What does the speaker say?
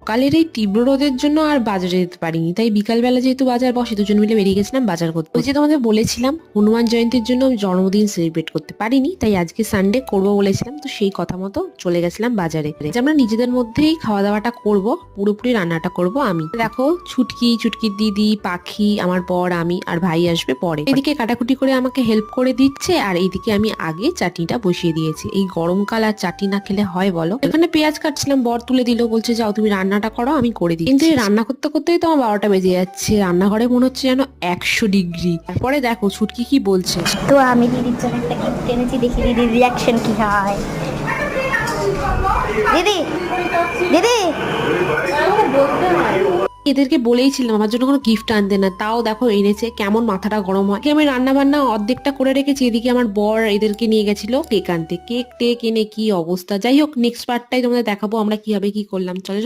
কালের এই তীব্র রোদের জন্য আর বাজারে যেতে পারিনি, তাই বিকালবেলা যেহেতু বাজার বসে দুজন মিলে বেরিয়ে গেছিলাম বাজার করতে। ওই যে তোমাদের বলেছিলাম হনুমান জয়ন্তীর জন্য আমি জন্মদিন সেলিব্রেট করতে পারিনি, তাই আজকে সানডে করবো বলেছিলাম, তো সেই কথা মতো চলে গেছিলাম বাজারে। আমরা নিজেদের মধ্যেই খাওয়া দাওয়াটা করব, পুরোপুরি রান্নাটা করব আমি। দেখো ছুটকির দিদি, পাখি, আমার বর, আমি আর ভাই আসবে পরে। এদিকে কাটাকুটি করে আমাকে হেল্প করে দিচ্ছে, আর এইদিকে আমি আগে চাটনিটা বসিয়ে দিয়েছি। এই গরমকাল আর চাটনি না খেলে হয় বলো? এখানে পেঁয়াজ কাটছিলাম, বর তুলে দিল, বলছে যাও তুমি রান্নাটা করো, আমি করে দিই। কিন্তু এই রান্না করতে করতেই তো আমার 12টা বেজে যাচ্ছে। রান্নাঘরে মনে হচ্ছে যেন 100 ডিগ্রি। তারপরে দেখো ছুটকি কি বলছে। তো আমি দিদির জন্য একটা গিফট এনেছি, দেখি দিদির রিয়াকশন কি হয়। দিদি দিদি এদেরকে বলেইছিলাম আমার জন্য কোনো গিফট আনতে না, তাও দেখো এনেছে। কেমন মাথাটা গরম হয়। আমি রান্না বান্না অর্ধেকটা করে রেখেছি, এদিকে আমার বর এদেরকে নিয়ে গেছিল কেক আনতে। কেক টেক এনে কি অবস্থা। যাই হোক, নেক্সট পার্টটাই তোমাদের দেখাবো আমরা কিভাবে কি করলাম। চলো।